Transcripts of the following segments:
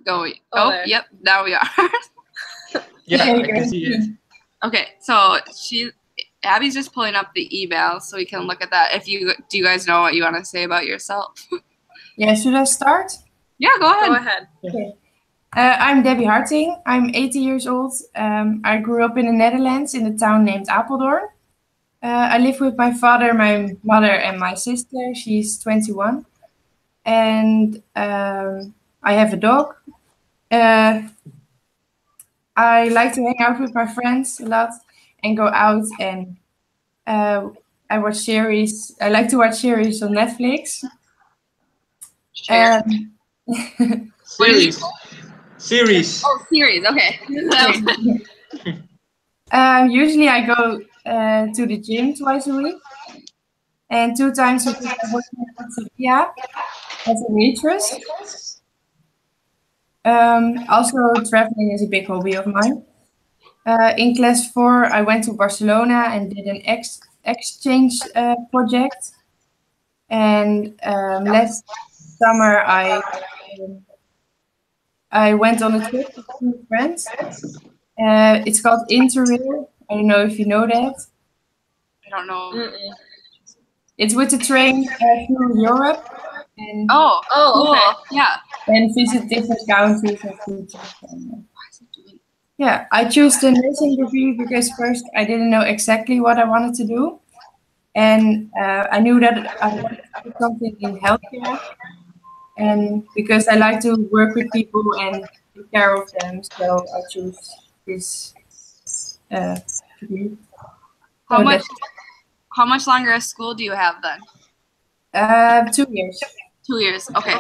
Go. Oh, yep. Now we are. Yeah, I can see it. Okay, so Abby's just pulling up the email so we can look at that. Do you guys know what you want to say about yourself? Yeah, should I start? Yeah, go ahead. Go ahead. Okay. I'm Debbie Harting. I'm 80 years old. I grew up in the Netherlands in a town named Apeldoorn. I live with my father, my mother, and my sister. She's 21. And I have a dog. I like to hang out with my friends a lot and go out, and I watch series. I like to watch series on Netflix. Series. Series. Oh, series. Okay. Usually I go to the gym twice a week, and 2 times a week I work in Sevilla as a waitress. Also, traveling is a big hobby of mine. In class 4, I went to Barcelona and did an exchange project. And last summer, I went on a trip with 2 friends. It's called Interrail. I don't know if you know that. I don't know. It's with the train through Europe. And cool. Okay. Yeah. And visit different countries and countries. Yeah, I chose the nursing degree because first I didn't know exactly what I wanted to do. And I knew that I wanted to do something in healthcare. And because I like to work with people and take care of them, so I chose this degree. How much longer of school do you have then? 2 years. 2 years. Okay.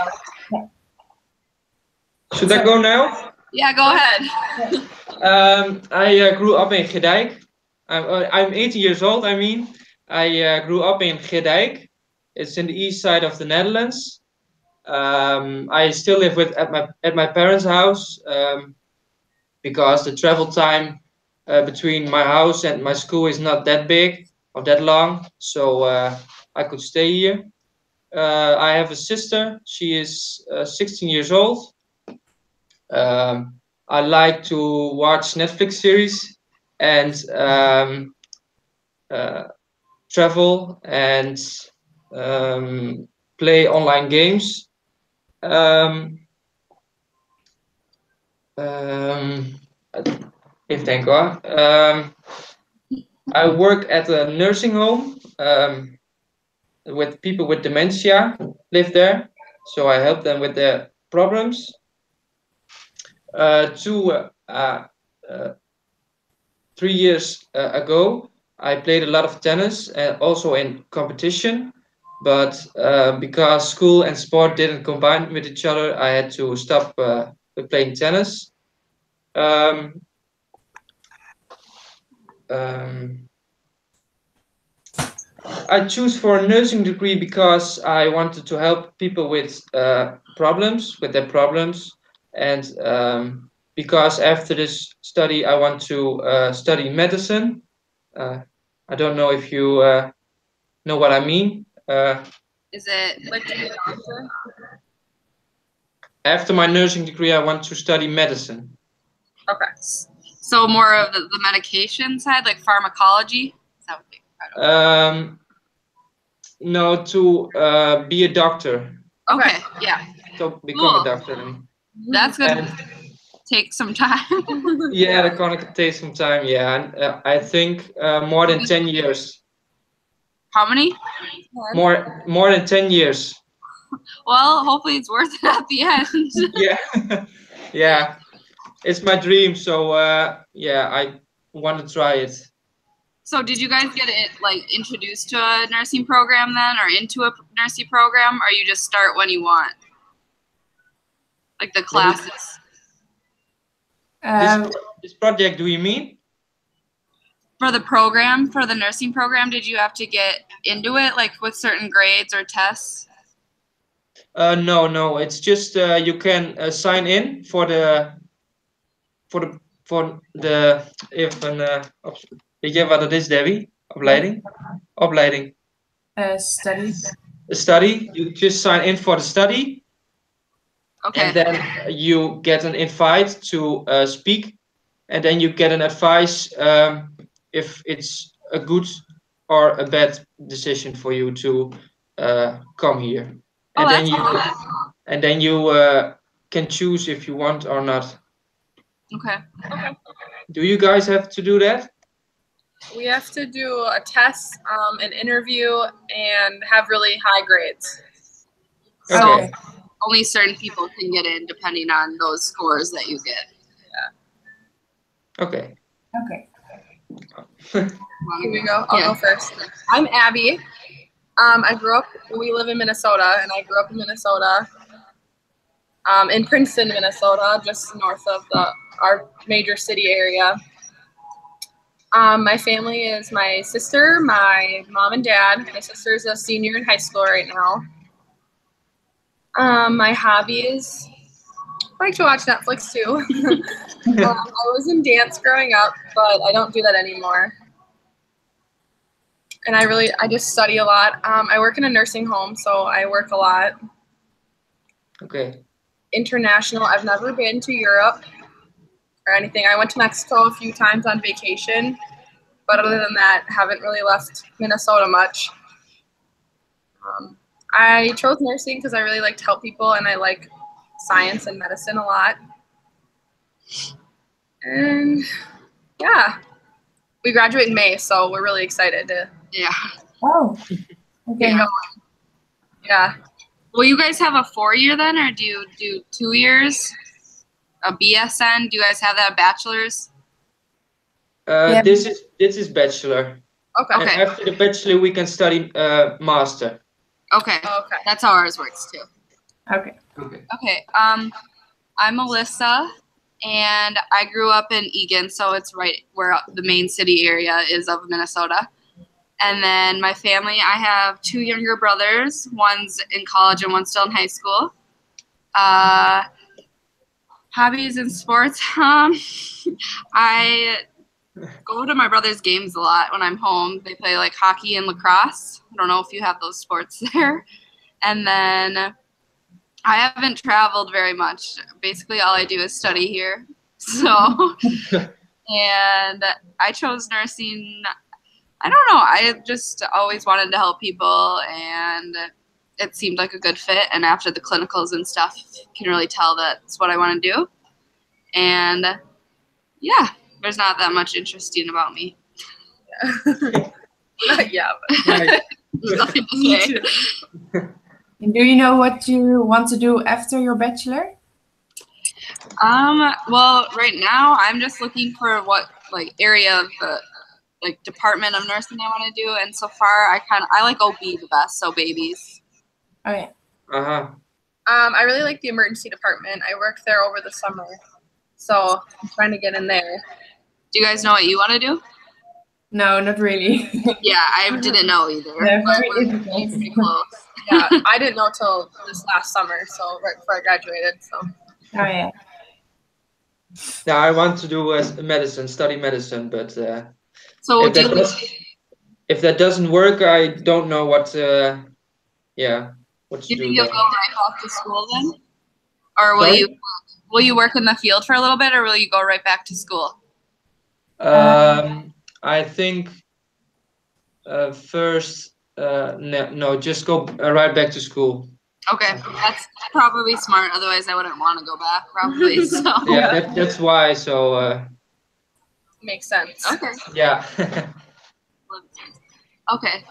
Should I go now? Yeah, go ahead. I grew up in Gedijk. I'm 80 years old. I grew up in Gedijk. It's in the east side of the Netherlands. I still live at my parents' house because the travel time between my house and my school is not that big or that long, so I could stay here. I have a sister. She is 16 years old. I like to watch Netflix series and travel and play online games. Even denken hoor. I work at a nursing home with people with dementia, live there. So I help them with their problems. 3 years ago, I played a lot of tennis and also in competition. But because school and sport didn't combine with each other, I had to stop with playing tennis. I choose for a nursing degree because I wanted to help people with their problems, and because after this study I want to study medicine. I don't know if you know what I mean. Is it like to be a doctor? After my nursing degree, I want to study medicine. Okay. So more of the medication side, like pharmacology? Is that what they, no, to be a doctor. Okay, yeah. To become a doctor. That's gonna take some time. Yeah, that's gonna take some time. Yeah, and I think more than 10 years. How many? More than 10 years. Well, hopefully it's worth it at the end. Yeah, yeah, it's my dream. So yeah, I want to try it. So did you guys get it like introduced to a nursing program then, or into a nursing program, or you just start when you want? Like the classes. This project, do you mean? For the program, for the nursing program, did you have to get into it, like with certain grades or tests? No, it's just you can sign in for the even weet je wat het is, Debbie? Opleiding. Study. A study. You just sign in for the study. Okay. And then you get an invite to speak, and then you get an advice if it's a good or a bad decision for you to come here. Oh, And that's then cool. and then you can choose if you want or not. Okay. Do you guys have to do that? We have to do a test, an interview, and have really high grades. So Okay. only certain people can get in depending on those scores that you get. Okay. Okay. Here we go. I'll go first. I'm Abby. We live in Minnesota, and I grew up in Minnesota, in Princeton, Minnesota, just north of our major city area. My family is my sister, my mom and dad. My sister's a senior in high school right now. My hobbies, I like to watch Netflix too. I was in dance growing up, but I don't do that anymore. And I just study a lot. I work in a nursing home, so I work a lot. Okay. International, I've never been to Europe or anything. I went to Mexico a few times on vacation, but other than that, haven't really left Minnesota much. I chose nursing because I really like to help people, and I like science and medicine a lot. And yeah, we graduate in May, so we're really excited to. Yeah. Oh. Okay. Yeah. Will you guys have a 4-year then, or do you do 2 years? A BSN? Do you guys have that bachelor's? Yeah. This is bachelor. Okay. And Okay. after the bachelor, we can study master. Okay. Okay. That's how ours works too. Okay. Okay. Okay. I'm Alyssa, and I grew up in Eagan, so it's right where the main city area is of Minnesota. And then my family, I have 2 younger brothers. One's in college and one's still in high school. Hobbies and sports. I go to my brother's games a lot when I'm home. They play like hockey and lacrosse. I don't know if you have those sports there. And then I haven't traveled very much. Basically, all I do is study here. So, and I chose nursing. I don't know. I just always wanted to help people, and it seemed like a good fit. And after the clinicals and stuff, you can really tell that's what I want to do. And yeah, there's not that much interesting about me. Yeah. Nice. There's nothing to say. And do you know what you want to do after your bachelor? Well, right now I'm just looking for what like area of the like department of nursing I want to do, and so far I like OB the best, so babies. Oh yeah. Uh-huh. I really like the emergency department. I worked there over the summer, so I'm trying to get in there. Do you guys know what you want to do? No, not really. Yeah, I didn't know either. Yeah, but very we're difficult. pretty close. Yeah, I didn't know till this last summer, so right before I graduated. So Oh yeah. Now I want to do medicine, study medicine, but So if that doesn't work, I don't know what. What to do you do. think you'll Then. go right off to school then, or Sorry? will you work in the field for a little bit, or will you go right back to school? I think first, no, just go right back to school. Okay, that's probably smart. Otherwise, I wouldn't want to go back. Probably. So. Yeah, that's why. So makes sense. Okay. yeah. Okay.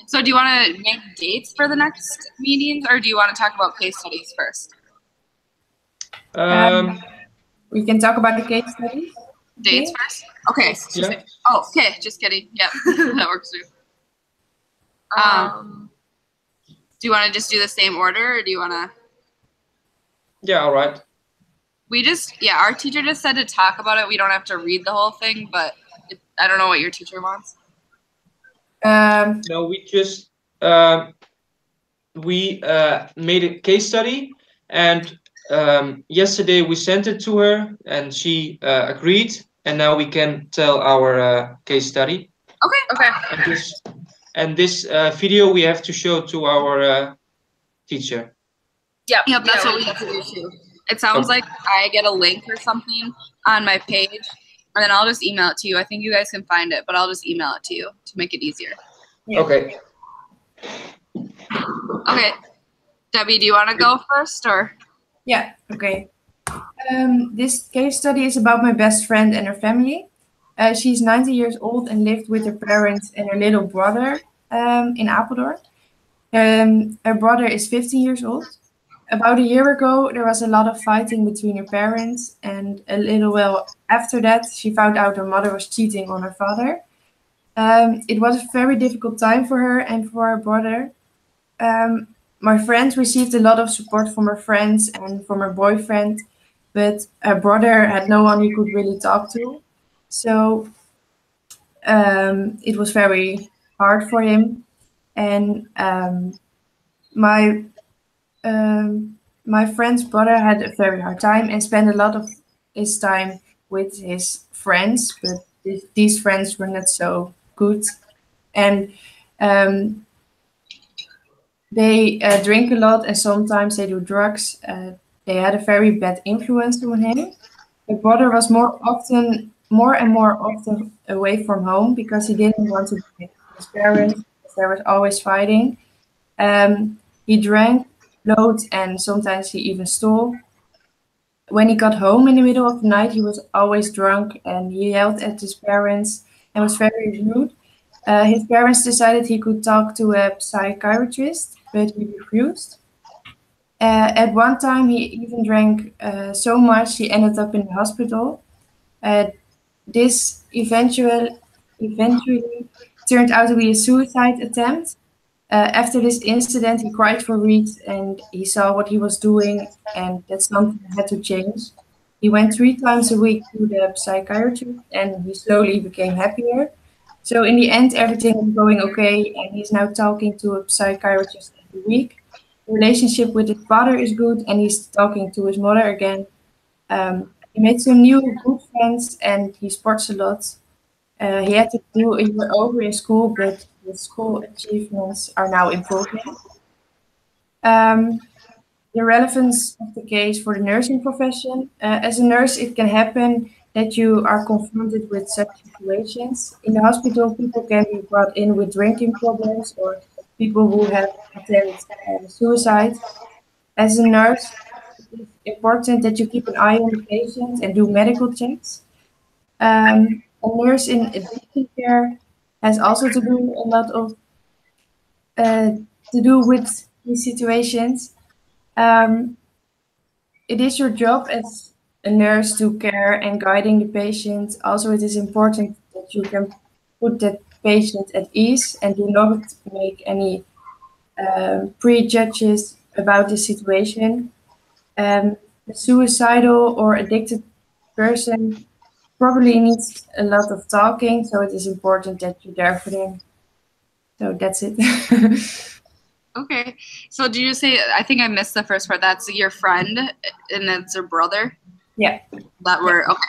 So do you want to make dates for the next meetings, or do you want to talk about case studies first? We can talk about the case studies. Dates first? Okay. Yeah. Oh, okay. Just kidding. Yep. That works too. Do you want to just do the same order, or do you want to? Yeah. All right. Our teacher just said to talk about it. We don't have to read the whole thing, but I don't know what your teacher wants. No, we just made a case study, and yesterday we sent it to her, and she agreed, and now we can tell our case study. Okay. And this video we have to show to our teacher. Yep. Yep, that's yeah, what we have to do too. It sounds like I get a link or something on my page, and then I'll just email it to you. I think you guys can find it, but I'll just email it to you to make it easier. Yeah. Okay. Okay. Debbie, do you want to go first or? Yeah, okay. This case study is about my best friend and her family. She's 90 years old and lived with her parents and her little brother in Apeldoorn. Her brother is 15 years old. About a year ago, there was a lot of fighting between her parents, and a little while after that, she found out her mother was cheating on her father. It was a very difficult time for her and for her brother. My friend received a lot of support from her friends and from her boyfriend, but her brother had no one he could really talk to. So it was very hard for him. And my friend's brother had a very hard time and spent a lot of his time with his friends, but these friends were not so good. And they drink a lot and sometimes they do drugs. They had a very bad influence on him. The brother was more and more often away from home because he didn't want to be with his parents. There was always fighting. He drank loads and sometimes he even stole. When he got home in the middle of the night, he was always drunk and he yelled at his parents and was very rude. His parents decided he could talk to a psychiatrist, but he refused. At one time, he even drank so much he ended up in the hospital. This eventually turned out to be a suicide attempt. After this incident, he cried for weeks and he saw what he was doing, and that something had to change. He went 3 times a week to the psychiatrist and he slowly became happier. So in the end, everything is going okay, and he's now talking to a psychiatrist every week. The relationship with his father is good, and he's talking to his mother again. He made some new good friends, and he sports a lot. He had to do a year over in school, but his school achievements are now improving. The relevance of the case for the nursing profession. As a nurse, it can happen that you are confronted with such situations. In the hospital, people can be brought in with drinking problems or people who have attempted suicide. As a nurse, it is important that you keep an eye on the patient and do medical checks. A nurse in addiction care has also to do a lot of to do with these situations. It is your job as a nurse to care and guiding the patient. Also, it is important that you can put that patient at ease and do not make any prejudges about the situation. A suicidal or addicted person probably needs a lot of talking, so it is important that you're there for them. So that's it. Okay. So do you say, I think I missed the first part, that's your friend and that's her brother? Yeah. That were, okay.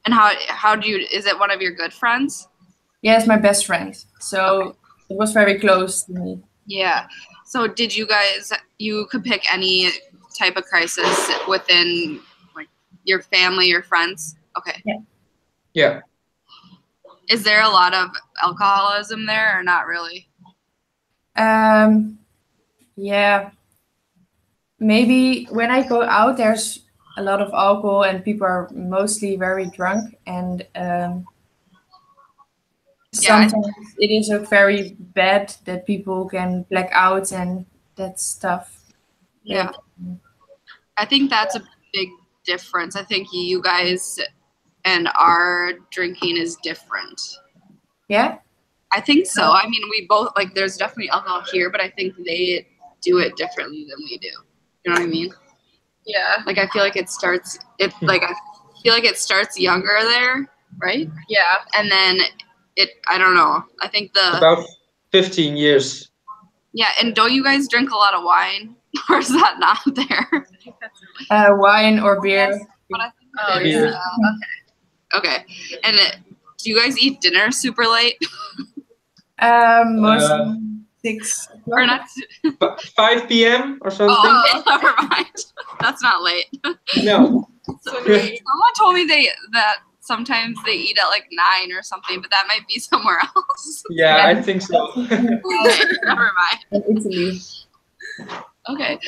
And how do you, is it one of your good friends? Yeah, it's my best friend. So it was very close to me. Yeah. So did you guys, you could pick any type of crisis within like your family, your friends? Okay. Yeah. Yeah. Is there a lot of alcoholism there or not really? Yeah. Maybe when I go out, there's a lot of alcohol and people are mostly very drunk. And sometimes it is very bad that people can black out and that stuff. Yeah. I think that's a big difference. I think you guys and our drinking is different. Yeah? I think so. I mean, we both, like, there's definitely alcohol here, but I think they do it differently than we do. You know what I mean? Yeah. Like, I feel like it starts, I feel like it starts younger there, right? Yeah. And then I don't know. I think about 15 years. Yeah, and don't you guys drink a lot of wine? Or is that not there? Wine or beer. But I think Oh, Beer. yeah. Okay. And do you guys eat dinner super late? Mostly 6 Or o'clock. not? 5 p.m. or something? Oh, never mind. That's not late. No. Someone told me that sometimes they eat at like 9 or something, but that might be somewhere else. Yeah, I think so. Okay, never mind. In Italy. Okay.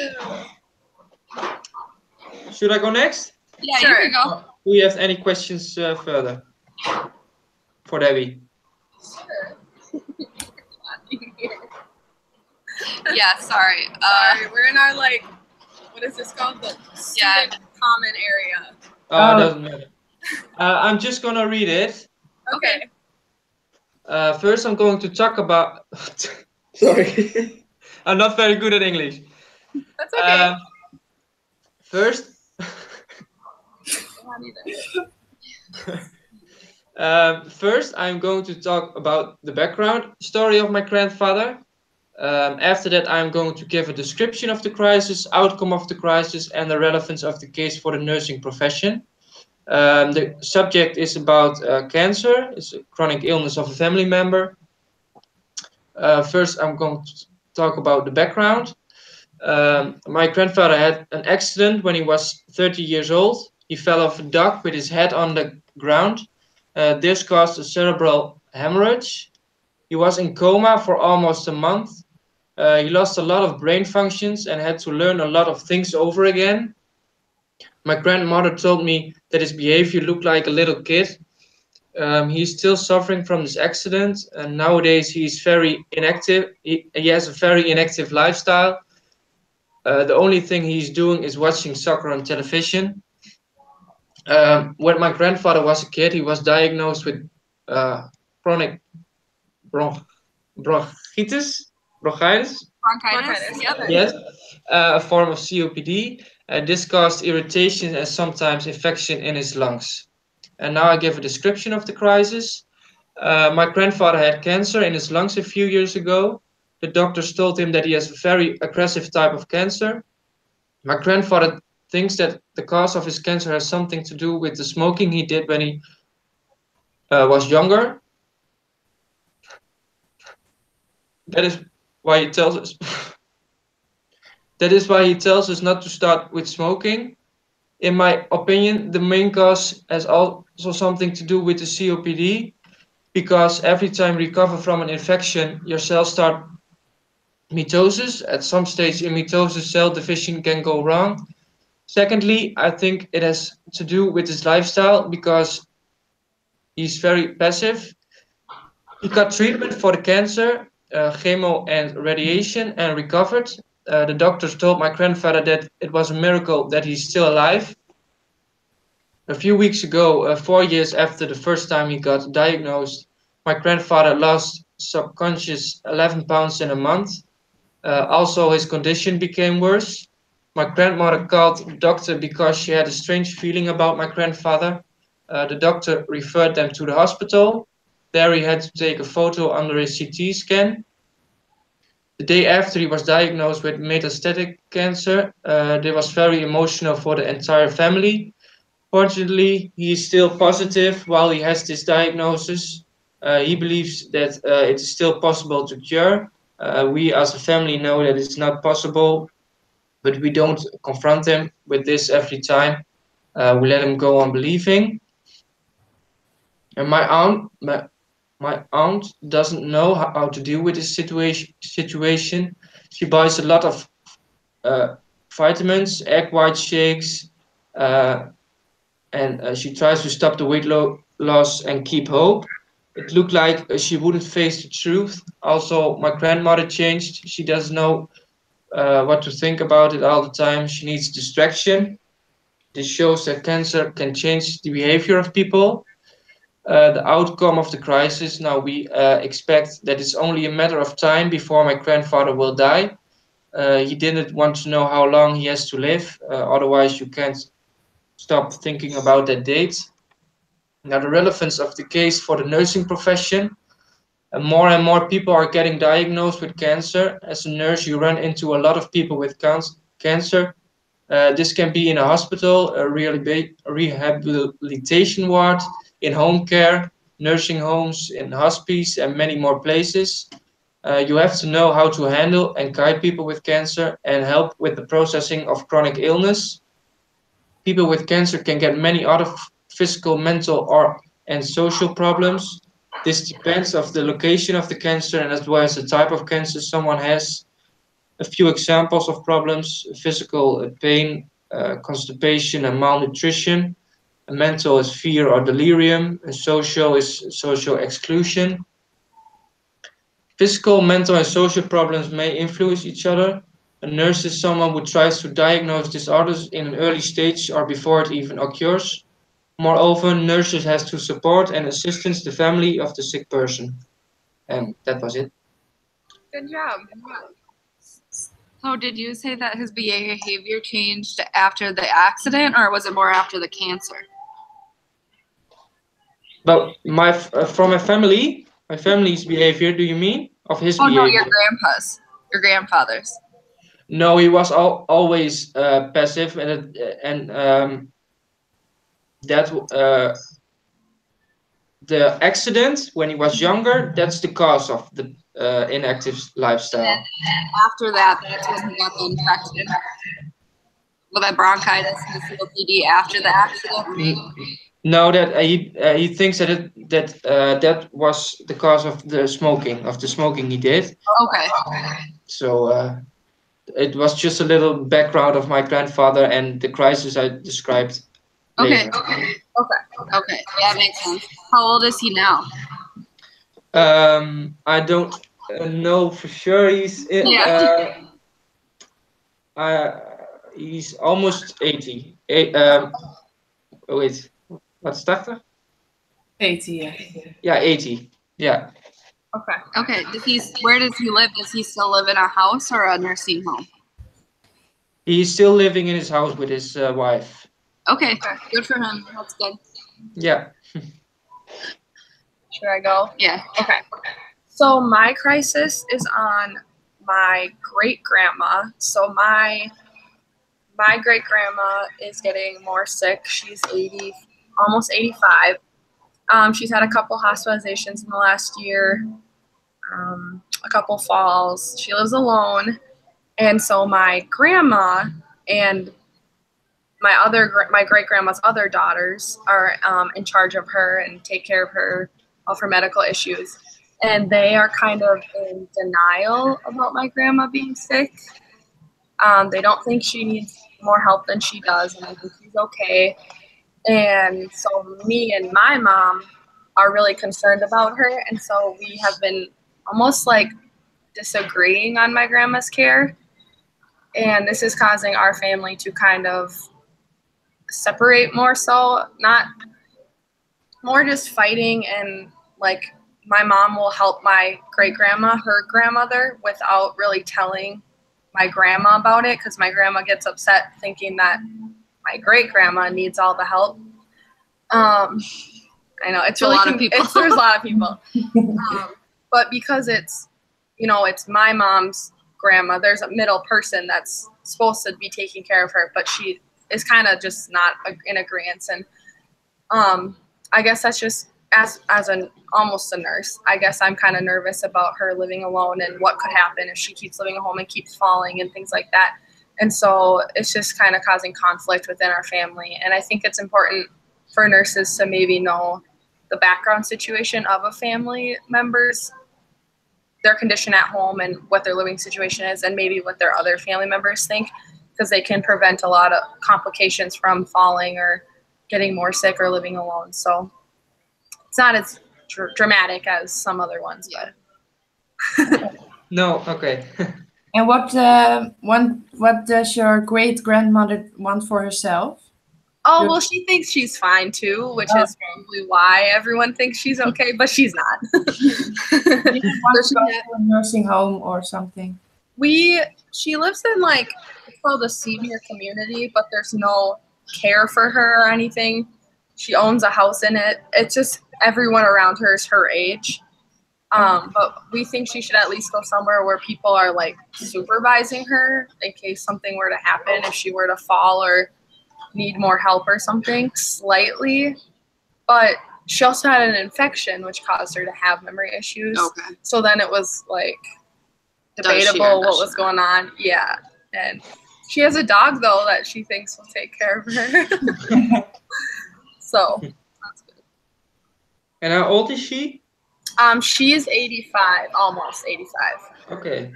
Should I go next? Yeah, Sure. you can go. Do you have any questions further for Debbie? Sure. Yeah, sorry. Sorry, we're in our like, what is this called? The student common area. Oh, it doesn't matter. I'm just gonna read it. Okay. First, I'm going to talk about. Sorry, I'm not very good at English. That's okay. First, first, I'm going to talk about the background story of my grandfather. After that, I'm going to give a description of the crisis, outcome of the crisis, and the relevance of the case for the nursing profession. The subject is about cancer. It's a chronic illness of a family member. First, I'm going to talk about the background. My grandfather had an accident when he was 30 years old. He fell off a dock with his head on the ground. This caused a cerebral hemorrhage. He was in coma for almost a month. He lost a lot of brain functions and had to learn a lot of things over again. My grandmother told me that his behavior looked like a little kid. He's still suffering from this accident, and nowadays he's very inactive. He has a very inactive lifestyle. The only thing he's doing is watching soccer on television. When my grandfather was a kid, he was diagnosed with chronic bronchitis. Bronchitis? Bronchitis. Yep. Yes, a form of COPD. This caused irritation and sometimes infection in his lungs. And now I give a description of the crisis. My grandfather had cancer in his lungs a few years ago. The doctors told him that he has a very aggressive type of cancer. My grandfather thinks that the cause of his cancer has something to do with the smoking he did when he was younger. That is why he tells us. That is why he tells us not to start with smoking. In my opinion, the main cause has also something to do with the COPD, because every time you recover from an infection, your cells start mitosis. At some stage in mitosis, cell division can go wrong. Secondly, I think it has to do with his lifestyle, because he's very passive. He got treatment for the cancer, chemo and radiation, and recovered. The doctors told my grandfather that it was a miracle that he's still alive. A few weeks ago, 4 years after the first time he got diagnosed, my grandfather lost subconscious 11 pounds in a month. Also, his condition became worse. My grandmother called the doctor because she had a strange feeling about my grandfather. The doctor referred them to the hospital. There he had to take a photo under his CT scan. The day after he was diagnosed with metastatic cancer, it was very emotional for the entire family. Fortunately, he is still positive while he has this diagnosis. He believes that it is still possible to cure. We as a family know that it's not possible, but we don't confront him with this every time. We let him go on believing. And my aunt doesn't know how to deal with this situation. She buys a lot of vitamins, egg white shakes, and she tries to stop the weight loss and keep hope. It looked like she wouldn't face the truth. Also, my grandmother changed. She doesn't know what to think about it all the time. She needs distraction. This shows that cancer can change the behavior of people. The outcome of the crisis, now we expect that it's only a matter of time before my grandfather will die. He didn't want to know how long he has to live, otherwise you can't stop thinking about that date. Now, the relevance of the case for the nursing profession. More and more people are getting diagnosed with cancer. As a nurse, you run into a lot of people with cancer. This can be in a hospital, a rehabilitation ward, in home care, nursing homes, in hospice, and many more places. You have to know how to handle and guide people with cancer and help with the processing of chronic illness. People with cancer can get many other physical, mental, and social problems. This depends on the location of the cancer and as well as the type of cancer someone has. A few examples of problems: physical pain, constipation, and malnutrition. Mental is fear or delirium. And social is social exclusion. Physical, mental, and social problems may influence each other. A nurse is someone who tries to diagnose disorders in an early stage or before it even occurs. More often, nurses has to support and assist the family of the sick person. And that was it. Good job. So did you say that his behavior changed after the accident, or was it more after the cancer? But from my family's behavior, do you mean? Of his behavior? Oh, no, your grandfather's. No, he was always passive, and that the accident when he was younger, that's the cause of the inactive lifestyle. And after that, that's when he got the infection. With that bronchitis and the COPD after the accident. No, that he thinks that that was the cause of the smoking he did. Okay. So it was just a little background of my grandfather and the crisis I described. Okay. later. Okay. Yeah, that makes sense. How old is he now? I don't know for sure. He's almost 80. Wait, what's 80? 80, yeah. Yeah, 80. Yeah. Okay. Where does he live? Does he still live in a house or a nursing home? He's still living in his house with his wife. Okay. Good for him. That's good. Yeah. Should I go? Yeah. Okay. So my crisis is on my great grandma. So my great grandma is getting more sick. She's 80, almost 85. She's had a couple hospitalizations in the last year, a couple falls. She lives alone. And so my grandma and my great grandma's other daughters are in charge of her and take care of her, of her medical issues. And they are kind of in denial about my grandma being sick. They don't think she needs more help than she does, and I think she's okay. And so me and my mom are really concerned about her, and so we have been almost like disagreeing on my grandma's care. And this is causing our family to kind of separate more so, not more just fighting, and like my mom will help my great grandma, her grandmother, without really telling my grandma about it, because my grandma gets upset thinking that my great grandma needs all the help. I know it's really a lot of people. There's a lot of people, but because it's my mom's grandma, there's a middle person that's supposed to be taking care of her, but she is kind of just not in agreement. And I guess that's just as almost a nurse, I guess I'm kind of nervous about her living alone and what could happen if she keeps living at home and keeps falling and things like that. And so it's just kind of causing conflict within our family. And I think it's important for nurses to maybe know the background situation of a family member's, their condition at home and what their living situation is, and maybe what their other family members think, because they can prevent a lot of complications from falling or getting more sick or living alone. So it's not as dramatic as some other ones, but. No, okay. And what does your great grandmother want for herself? Oh, well, she thinks she's fine too, which is probably why everyone thinks she's okay, but she's not. You want to go to a nursing home or something? She lives in it's called a senior community, but there's no care for her or anything. She owns a house in it. It's just everyone around her is her age. But we think she should at least go somewhere where people are supervising her in case something were to happen, if she were to fall or need more help or something slightly. But she also had an infection, which caused her to have memory issues. Okay. So then it was like debatable what was going on. Yeah. And she has a dog though that she thinks will take care of her. So That's good. And how old is she? She's 85, almost 85. Okay.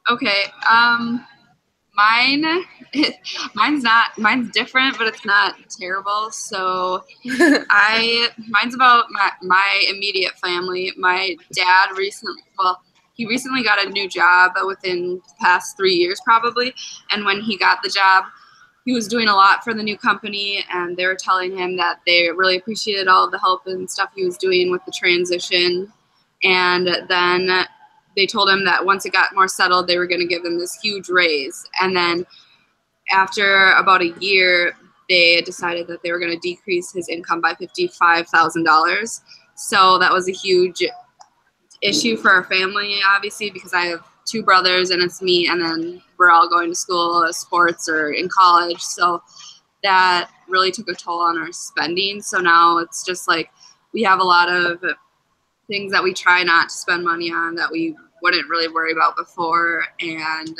Okay. Mine's different, but it's not terrible. So mine's about my immediate family. My dad he recently got a new job within the past 3 years probably. And when he got the job, he was doing a lot for the new company, and they were telling him that they really appreciated all of the help and stuff he was doing with the transition. And then they told him that once it got more settled, they were going to give him this huge raise. And then after about a year, they decided that they were going to decrease his income by $55,000. So that was a huge issue for our family, obviously, because I have 2 brothers and it's me, and then we're all going to school, sports, or in college. So that really took a toll on our spending. So now it's just like we have a lot of things that we try not to spend money on that we wouldn't really worry about before. And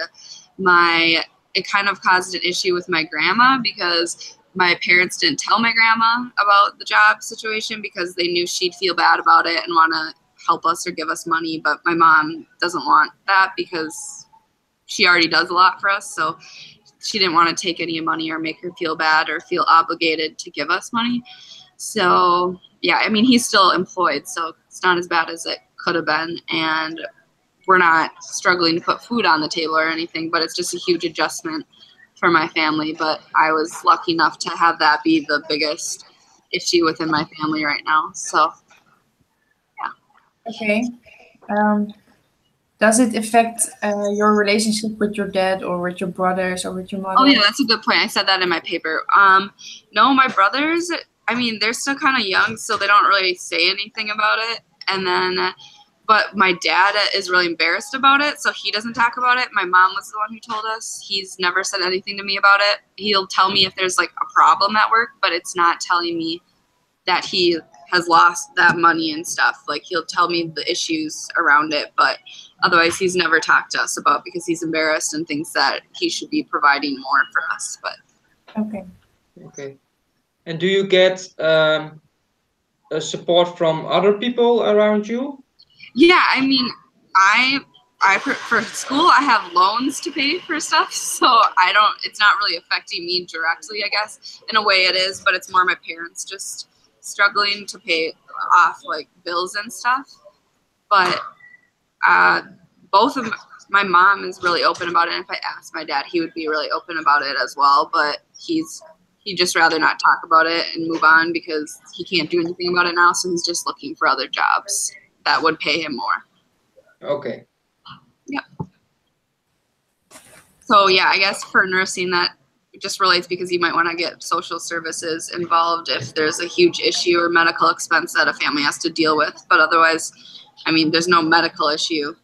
it kind of caused an issue with my grandma because my parents didn't tell my grandma about the job situation because they knew she'd feel bad about it and want to help us or give us money. But my mom doesn't want that because she already does a lot for us. So she didn't want to take any money or make her feel bad or feel obligated to give us money. So yeah, I mean, he's still employed, so it's not as bad as it could have been. And we're not struggling to put food on the table or anything, but it's just a huge adjustment for my family. But I was lucky enough to have that be the biggest issue within my family right now. So, yeah. Okay. Does it affect your relationship with your dad or with your brothers or with your mother? Oh, yeah, that's a good point. I said that in my paper. No, my brothers, I mean, they're still kind of young, so they don't really say anything about it. And then, but my dad is really embarrassed about it, so he doesn't talk about it. My mom was the one who told us. He's never said anything to me about it. He'll tell me if there's like a problem at work, but it's not telling me that he has lost that money and stuff. Like, he'll tell me the issues around it, but otherwise he's never talked to us about because he's embarrassed and thinks that he should be providing more for us. But okay. And do you get support from other people around you? Yeah, I mean, for school I have loans to pay for stuff, so it's not really affecting me directly, I guess. In a way it is, but it's more my parents just struggling to pay off like bills and stuff. But both of my mom is really open about it, and if I asked my dad, he would be really open about it as well, but he'd just rather not talk about it and move on because he can't do anything about it now, so he's just looking for other jobs that would pay him more. Okay. Yeah. So yeah, I guess for nursing that just relates because you might want to get social services involved if there's a huge issue or medical expense that a family has to deal with. But otherwise, I mean, there's no medical issue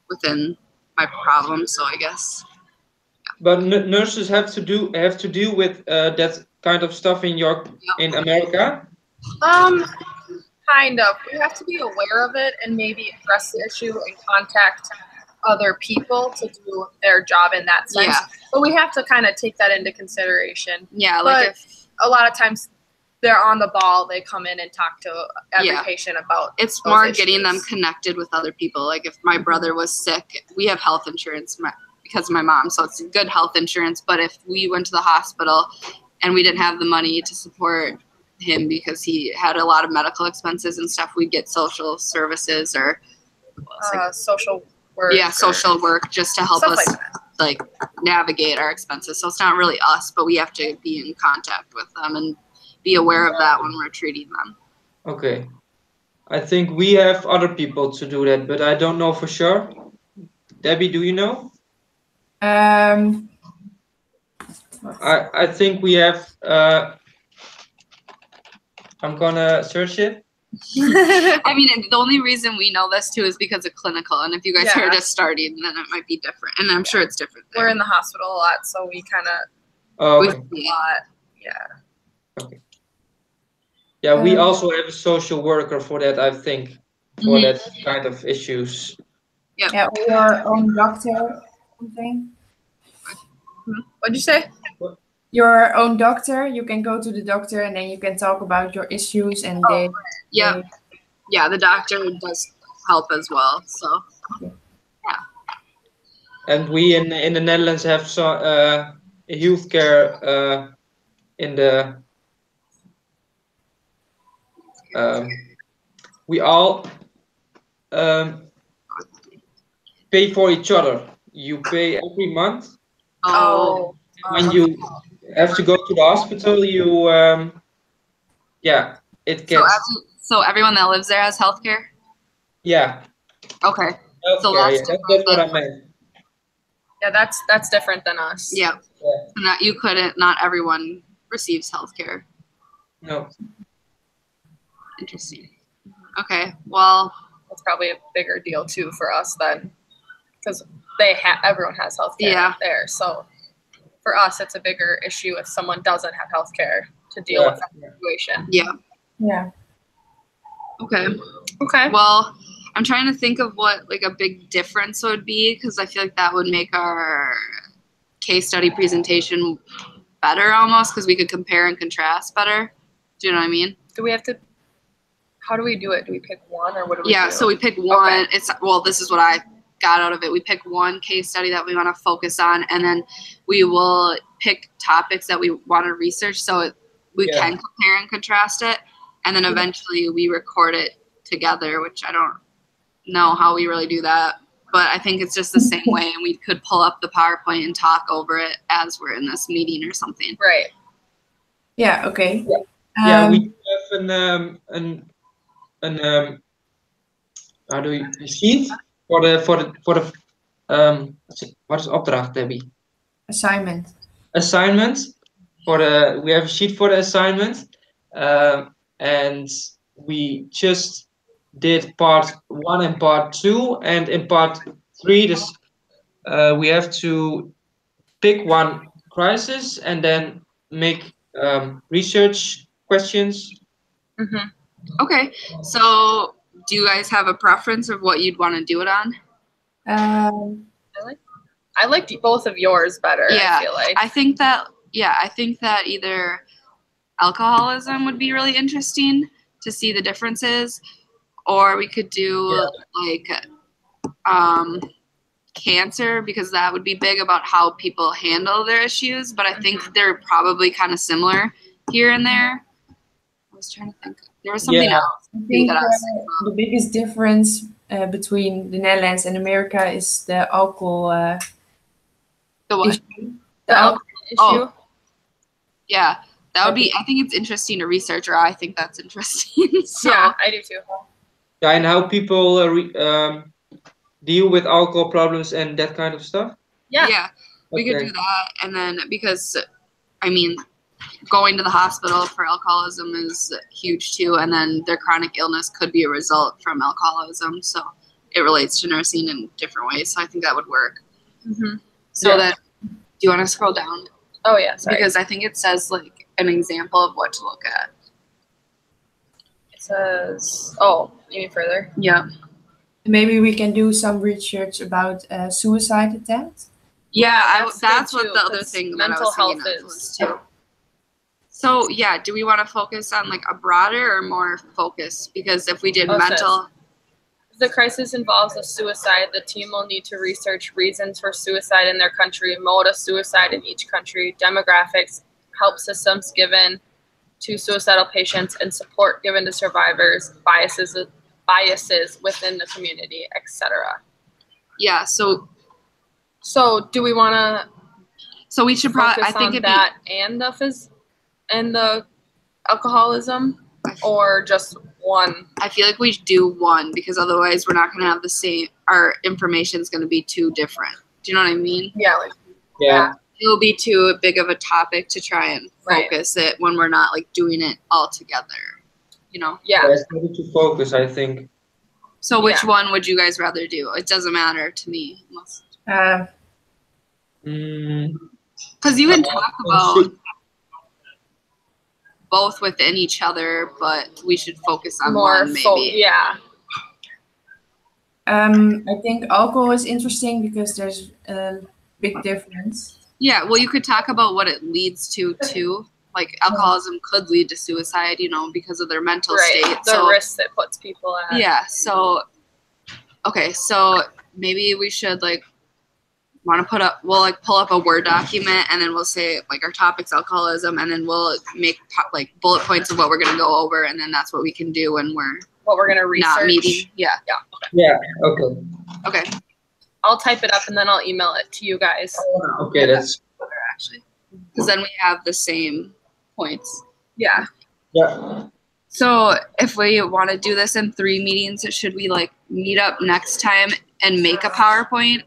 within my problem, so I guess. Yeah. But nurses have to deal with that kind of stuff in America. Kind of. We have to be aware of it and maybe address the issue and contact other people to do their job in that sense. Yeah. But we have to kind of take that into consideration. Yeah, like a lot of times they're on the ball. They come in and talk to every patient about it's more issues. Getting them connected with other people. Like if my brother was sick, we have health insurance because of my mom, so it's good health insurance. But if we went to the hospital and we didn't have the money to support him because he had a lot of medical expenses and stuff, we'd get social services or social work. Yeah, social work just to help us like navigate our expenses. So it's not really us, but we have to be in contact with them and be aware of that when we're treating them. Okay. I think we have other people to do that, but I don't know for sure. Debbie, do you know? I think we have I'm gonna search it. I mean, the only reason we know this too is because of clinical, and if you guys are just starting, then it might be different, and I'm sure it's different there. We're in the hospital a lot, so we kind of okay. a lot. Yeah. Okay. Yeah, we also have a social worker for that, I think, for that kind of issues. Yeah, or your own doctor, something. What'd you say? Your own doctor. You can go to the doctor and then you can talk about your issues, and they. Yeah. Yeah, the doctor does help as well. So And we in the Netherlands have so healthcare in the we all pay for each other. You pay every month. When you have to go to the hospital, you yeah, it gets so everyone that lives there has healthcare. yeah. Okay. So Healthcare, that's yeah, that's what I meant. Yeah, that's different than us. Yeah. So not, you couldn't. Not everyone receives healthcare. No. Interesting. Okay. Well, That's probably a bigger deal too for us then, because everyone has healthcare there. So for us, it's a bigger issue if someone doesn't have healthcare to deal with that situation. Yeah. Yeah. Okay. Okay. Well, I'm trying to think of what like a big difference would be, because I feel like that would make our case study presentation better almost, because we could compare and contrast better. Do you know what I mean? Do we have to? How do we do it? Do we pick one, or what do we do? Yeah, so we pick one. It's this is what I got out of it. We pick one case study that we want to focus on, and then we will pick topics that we want to research, so we can compare and contrast it, and then eventually we record it together, which I don't know how we really do that, but I think it's just the same way, and we could pull up the PowerPoint and talk over it as we're in this meeting or something. Right. Yeah. Okay. Yeah, we have how do you a sheet for the what is opdracht, Debbie? Assignment. Assignment for the we have a sheet for the assignment, and we just did part 1 and part 2, and in part 3 this we have to pick one crisis and then make research questions. Mm-hmm. Okay, so do you guys have a preference of what you'd want to do it on? I liked both of yours better. Yeah, I feel like. I think that either alcoholism would be really interesting to see the differences, or we could do like cancer, because that would be big about how people handle their issues, but I think they're probably kind of similar here and there. I was trying to think. There was something else. I think the biggest difference between the Netherlands and America is the alcohol. The what? Issue. The alcohol issue. Yeah, that would be. I think it's interesting to research, or I think that's interesting. So. Yeah, I do too. Yeah, and how people deal with alcohol problems and that kind of stuff. Yeah, we could do that, and then because, I mean, going to the hospital for alcoholism is huge too, and then their chronic illness could be a result from alcoholism, so it relates to nursing in different ways. So I think that would work. Mm-hmm. So that, do you want to scroll down? Oh yeah, sorry. Because I think it says like an example of what to look at. It says, oh, you mean further? Yeah. Maybe we can do some research about suicide attempts. Yeah, that's what the other thing that mental I was health is too. So yeah, do we want to focus on like a broader or more focus? Because if we did mental. If the crisis involves a suicide, the team will need to research reasons for suicide in their country, mode of suicide in each country, demographics, help systems given to suicidal patients, and support given to survivors, biases within the community, etc. Yeah. So do we want to? So we should probably. I think that and the alcoholism, or just one. I feel like we should do one, because otherwise we're not going to have the same. Our information is going to be too different. Do you know what I mean? Yeah. It will be too big of a topic to try and focus it when we're not like doing it all together. You know? Yeah. It's better to focus, I think. So which one would you guys rather do? It doesn't matter to me. Because you can talk about. both within each other, but we should focus on More one maybe. yeah. I think alcohol is interesting because there's a big difference. Yeah, well, you could talk about what it leads to too. Like alcoholism could lead to suicide, you know, because of their mental state. The risk it puts people at. Yeah. So, okay, so maybe we should like want to we'll like pull up a Word document, and then we'll say like our topic's alcoholism, and then we'll make like bullet points of what we're gonna go over, and then that's what we can do when we're gonna research. Not meeting. Yeah. Yeah. Okay. Okay. I'll type it up and then I'll email it to you guys. Okay, that's better actually, because then we have the same points. Yeah. yeah. So if we want to do this in 3 meetings, should we like meet up next time and make a PowerPoint,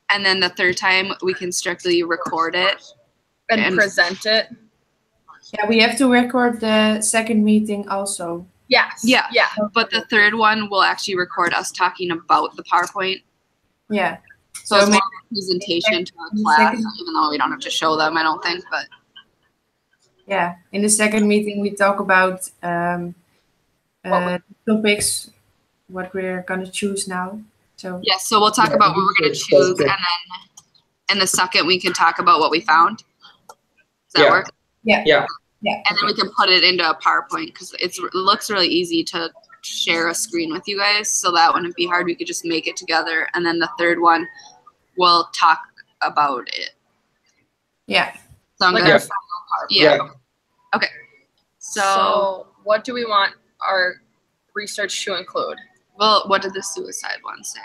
and then the third time we can strictly record it And present it. Yeah, we have to record the second meeting also. Yes. Yeah. Yeah. But the third one will actually record us talking about the PowerPoint. Yeah. So it's maybe more of a presentation to a the class, second- even though we don't have to show them, I don't think. But Yeah, in the second meeting we talk about topics, what we're gonna choose now. So yeah, so we'll talk about what we're going to choose, and then in the second we can talk about what we found. Does that work? yeah. And then we can put it into a PowerPoint, because it looks really easy to share a screen with you guys, so that wouldn't be hard. We could just make it together, and then the third one we'll talk about it. Yeah. Sound Like good? our final part. Yeah. Yeah. Okay. So what do we want our research to include? Well, what did the suicide one say?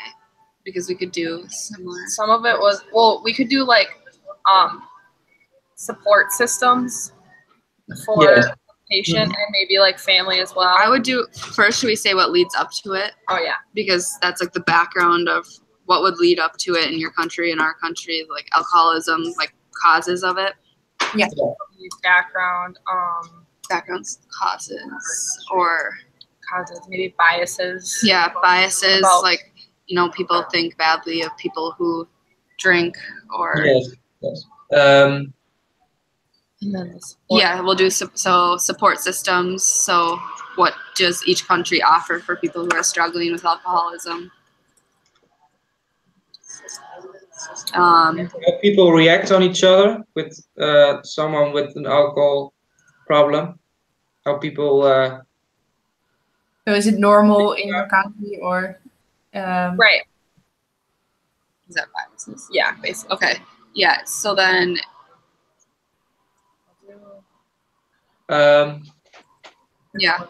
Because we could do similar. Some of it was we could do like support systems for Yes. the patient and maybe like family as well. I would do first. Should we say what leads up to it? Oh yeah. Because that's like the background of what would lead up to it in your country, in our country, like alcoholism, like causes of it. Background, Backgrounds, causes, or causes, maybe biases. yeah, biases. About- Like, you know, people think badly of people who drink, or Yes. Yes. And then the support. yeah, we'll do so support systems. So what does each country offer for people who are struggling with alcoholism? How people react on each other with someone with an alcohol problem. How people. So is it normal in your country or? Right. Is that biases? Yeah, basically. Okay. Yeah. So then, yeah.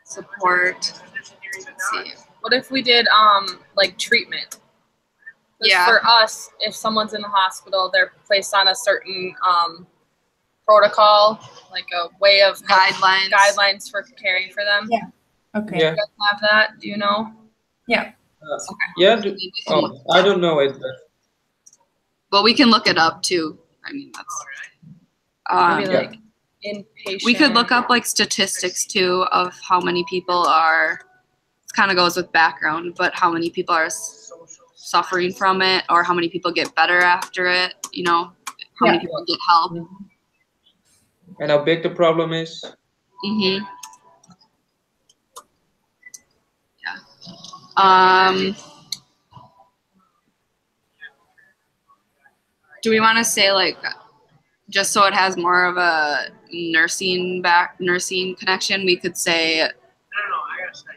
Support. Let's see. What if we did like treatment? 'Cause Yeah. For us, if someone's in the hospital, they're placed on a certain protocol, like a way of guidelines for caring for them. Yeah. Okay. Yeah. You guys have that? Do you know? Yeah. Oh, I don't know it. but we can look it up too. I mean, that's. Maybe Yeah. like inpatient. We could look up like statistics too of how many people are. It kind of goes with background, but how many people are suffering from it, or how many people get better after it. You know, how many people get help. And how big the problem is. Yeah. Do we want to say like, just so it has more of a nursing connection, we could say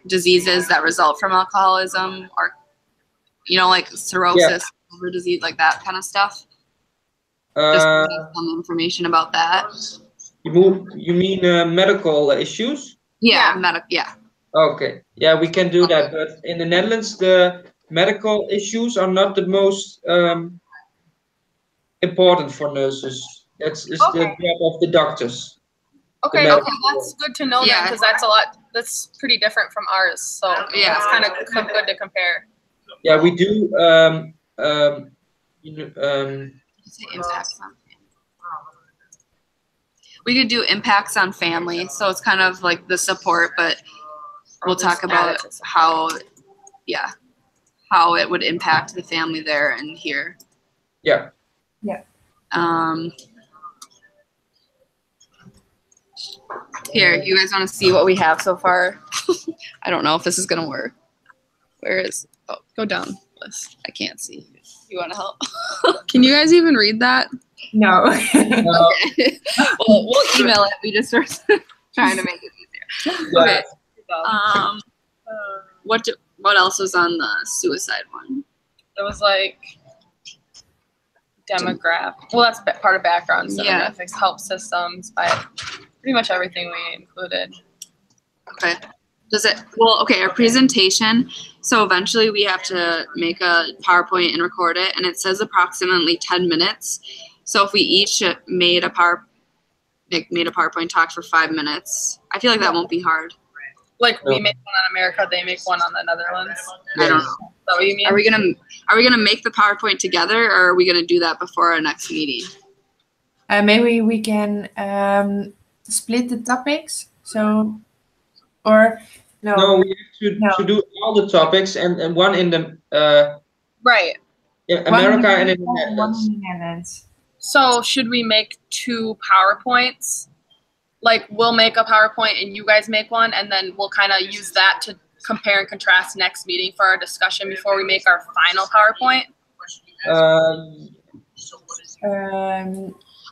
diseases that result from alcoholism, or you know, like cirrhosis, liver disease, like that kind of stuff. Just some information about that. You mean medical issues? Yeah, yeah. Okay, yeah, we can do that. But in the Netherlands, the medical issues are not the most important for nurses. It's the job of the doctors. Okay, the okay, that's good to know Yeah. because that's pretty different from ours. So Yeah. it's kind of good to compare. Yeah, we do. Say impacts on family. We could do impacts on family, so it's kind of like the support, but we'll talk about how it would impact the family there and here. Yeah. Yeah. Here, you guys want to see what we have so far? I don't know if this is gonna work. Where is? Oh, go down, Liz. I can't see. You want to help? Can you guys even read that? No. Okay. Well, we'll email it. We just started trying to make it easier. Okay. What else was on the suicide one? It was like demographic. Well, that's part of background Yeah. demographics, help systems, by pretty much everything we included. Okay. Okay, our presentation. So eventually we have to make a PowerPoint and record it, and it says approximately 10 minutes. So if we each made a PowerPoint talk for 5 minutes, I feel like that won't be hard. Like we make one on America, they make one on the Netherlands. I don't know. Is that what you mean? Are we gonna make the PowerPoint together, or are we gonna do that before our next meeting? Maybe we can split the topics. So, or no. No, we have to do all the topics and one in the Right. in America and in the One Netherlands. in the Netherlands. So should we make 2 PowerPoints? Like we'll make a PowerPoint and you guys make one, and then we'll kind of use that to compare and contrast next meeting for our discussion before we make our final PowerPoint.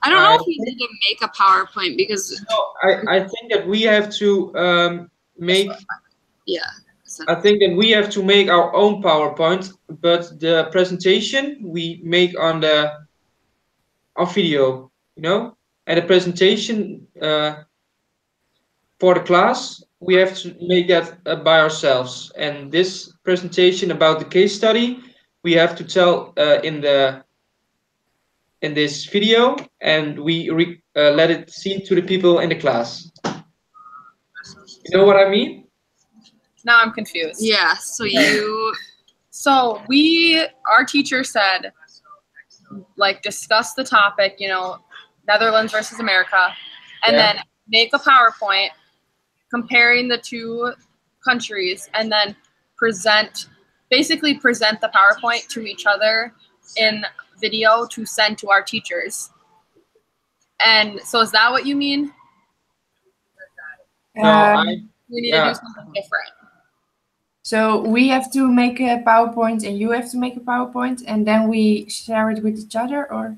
I don't know if we need to make a PowerPoint because I think that we have to make. yeah. I think that we have to make our own PowerPoint, but the presentation we make on video, you know, and the presentation for the class we have to make that by ourselves. And this presentation about the case study we have to tell in this video, and we let it see to the people in the class. You know what I mean? Now I'm confused. Yeah. So our teacher said, like, discuss the topic, you know, Netherlands versus America, and then make a PowerPoint comparing the 2 countries, and then basically present the PowerPoint to each other in video to send to our teachers. And so is that what you mean? No, We need to do something different. So we have to make a PowerPoint and you have to make a PowerPoint, and then we share it with each other, or?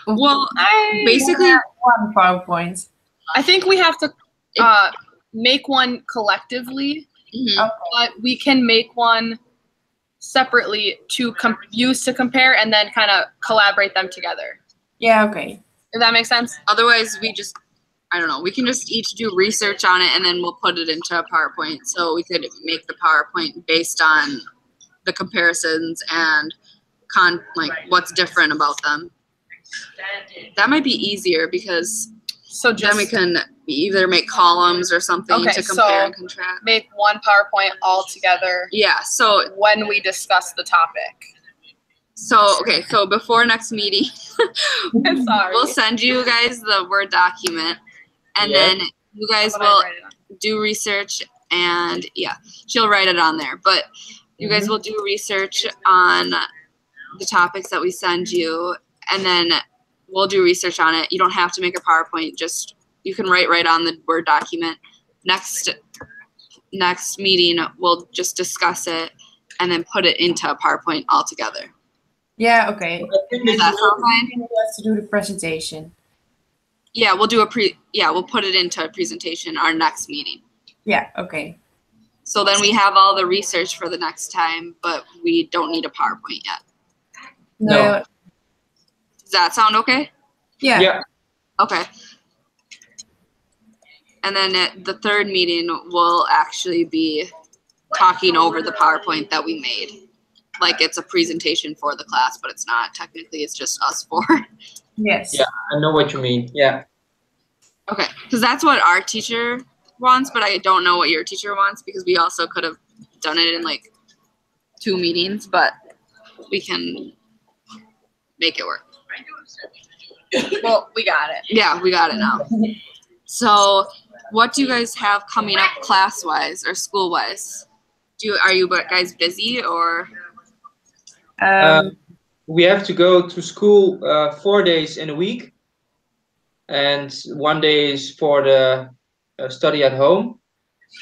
well, basically one PowerPoint. I think we have to make one collectively, but we can make one separately to use to compare, and then kind of collaborate them together. Yeah, okay. If that makes sense? Otherwise, I don't know, we can just each do research on it and then we'll put it into a PowerPoint. So we could make the PowerPoint based on the comparisons and what's different about them. That might be easier because then we can either make columns or something to compare and contrast. Make one PowerPoint all together. Yeah, so when we discuss the topic. So before next meeting, I'm sorry. we'll send you guys the Word document, and then you guys will do research, and she'll write it on there. But you guys will do research on the topics that we send you, and then we'll do research on it. You don't have to make a PowerPoint, just you can write right on the Word document. Next meeting, we'll just discuss it and then put it into a PowerPoint altogether. Yeah, okay. Does that sound fine? We have to do the presentation. Yeah, we'll do we'll put it into a presentation our next meeting. Yeah, okay. So then we have all the research for the next time, but we don't need a PowerPoint yet. No. Does that sound okay? Yeah. Yeah. Okay. And then at the third meeting, we'll actually be talking over the PowerPoint that we made. Like it's a presentation for the class, but it's not. Technically, it's just us 4. Yes. Yeah, I know what you mean. Yeah. Okay, because that's what our teacher wants, but I don't know what your teacher wants because we also could have done it in like 2 meetings, but we can make it work. Well, we got it. Yeah, we got it now. So what do you guys have coming up class-wise or school-wise? Are you guys busy or? We have to go to school 4 days in a week. and 1 day is for the study at home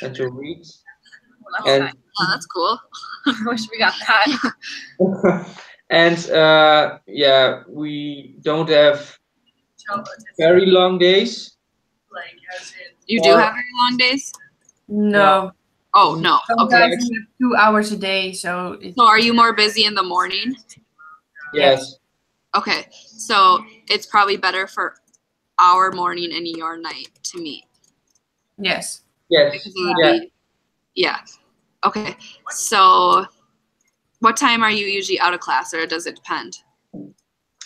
and to read. Well, that's And nice. Oh, that's cool. I wish we got that. and yeah, we don't have very long days. You do have very long days? No. Oh, no. Okay. Sometimes we have 2 hours a day, so it's So are you more busy in the morning? Yes. Okay. So it's probably better for our morning and your night to meet. yes. Yes. Because it would Yeah. be, yeah. Okay. So what time are you usually out of class, or does it depend?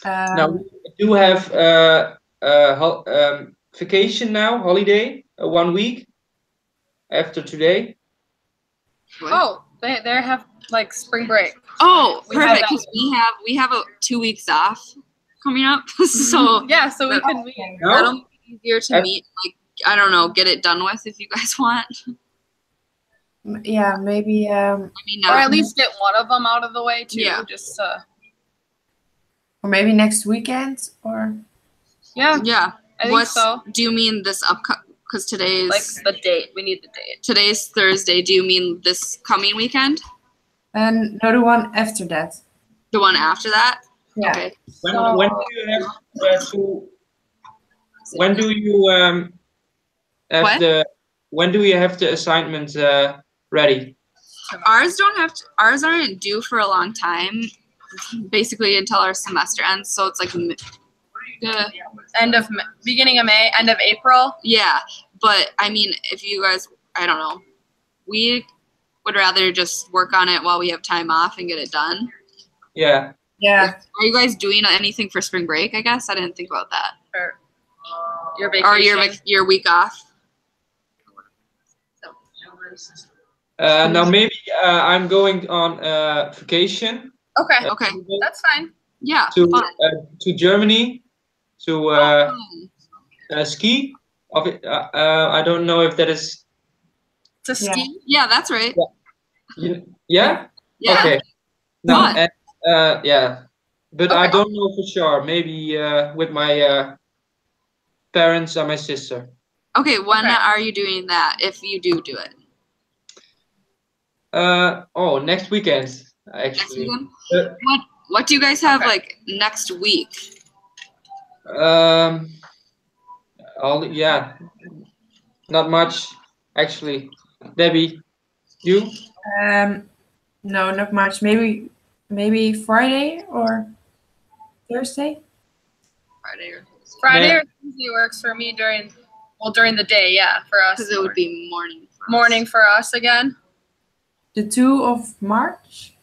Now we do have vacation now, holiday, 1 week after today. What? Oh, they have like spring break. Oh, We have perfect. that. Because we have 2 weeks off coming up, so Yeah, so we That- can meet. No? that'll make it easier to Uh, meet. Like, I don't know, get it done with if you guys want. Yeah, maybe I mean, Or not, at least get one of them out of the way too. Yeah. Just or maybe next weekend or yeah, yeah. I think What's so. do you mean this because today's Like the date. We need the date. today's Thursday? Do you mean this coming weekend? and another one after that. The one after that? Yeah. Okay. When So- when do you have to? When do you have What? the? When do you have the assignment ready? Ours aren't due for a long time, basically until our semester ends. So it's like, Beginning of May, end of April. yeah. But I mean, if you guys, I don't know, we would rather just work on it while we have time off and get it done. Yeah. Yeah. Are you guys doing anything for spring break? I guess I didn't think about that. Or your vacation. Or your week off. Now maybe I'm going on vacation Okay, Okay. that's fine. Yeah. to fun. to Germany to ski. I don't know if that is. To ski. Yeah, that's right. Yeah. Yeah. Okay. No. Fun. And, yeah, but I Okay. don't know for sure. Maybe with my parents and my sister. Okay. When Okay. are you doing that? If you do it Next weekend next actually. weekend. Uh, What do you guys have Okay. like next week? Yeah, not much actually. Debbie, you? No, not much. Maybe Friday or Thursday. Friday or Friday Yeah. or Tuesday works for me during the day. Yeah, for us. because it would be morning. For us. morning for us again. The 2 of March.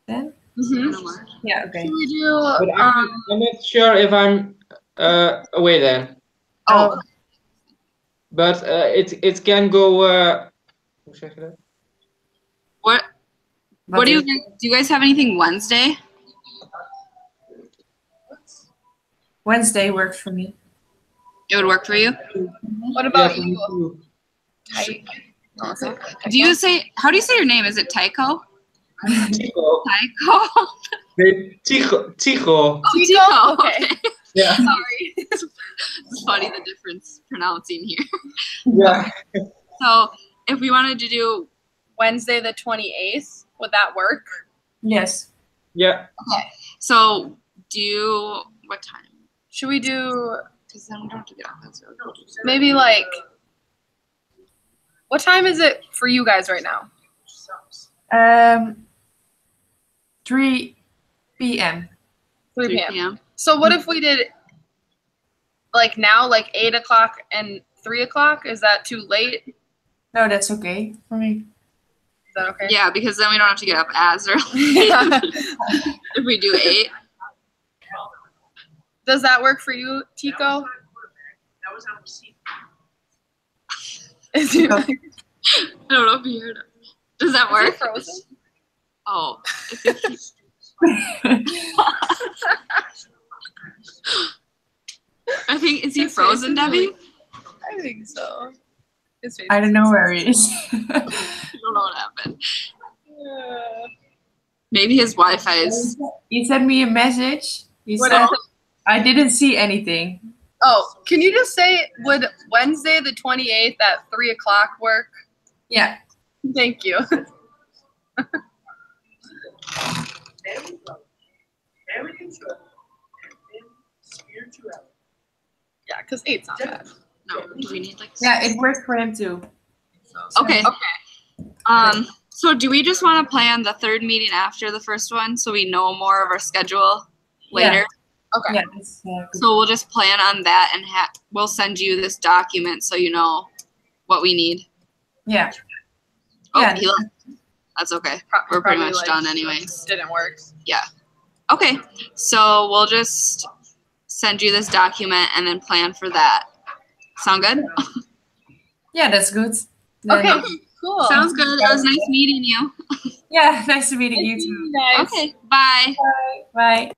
Then. Mm-hmm. Yeah. Okay. We do. But I'm not sure if I'm away then. Oh, But it can go. Hoe zeg je dat? what do you guys have anything Wednesday? Wednesday works for me. It would work for you. What about Yeah, for me you? too. Awesome. Do you say? How do you say your name? Is it Tycho? Tigo. Tycho. Nee, Tigo. Tigo. Tycho. Okay. Yeah. Sorry. It's funny the difference pronouncing here. Yeah. So if we wanted to do, Wednesday the 28th. Would that work? Yes. Yeah. so do you, what time? Should we do Because then we don't have to get off that. So maybe like? What time is it for you guys right now? 3 p.m. 3 3 p.m. p.m. So what if we did like now, like 8 o'clock and 3 o'clock? Is that too late? Is No, that's okay for me. that okay? Yeah, because then we don't have to get up as early. Yeah. If we do 8. Does that work for you, Tico? Is he, I don't know if you heard it. Does that is he work? frozen? Oh. I think he's- I think, is he His face frozen, is Debbie? really- I think so. His face I don't know where he is. I don't know what happened. Uh, Maybe his Wi-Fi is. He sent me a message. He What said, is it? I didn't see anything. Oh, can you just say, would Wednesday the 28th at 3 o'clock work? Yeah. Thank you. Yeah, because 8's not bad. No, do we need like? Yeah, it worked for him too. Okay. So do we just want to plan the third meeting after the first one so we know more of our schedule later? Okay. Yeah, that's good. So we'll just plan on that and we'll send you this document so you know what we need. Yeah. Oh, Yeah. he left. That's okay. We're pretty Probably, much like, done anyways. Didn't work. Okay, so we'll just send you this document and then plan for that. Sound good? Yeah, that's good. Then- Okay, cool. Sounds good. It was nice meeting you. Yeah, nice to meet you too. Nice. Okay, bye. Bye.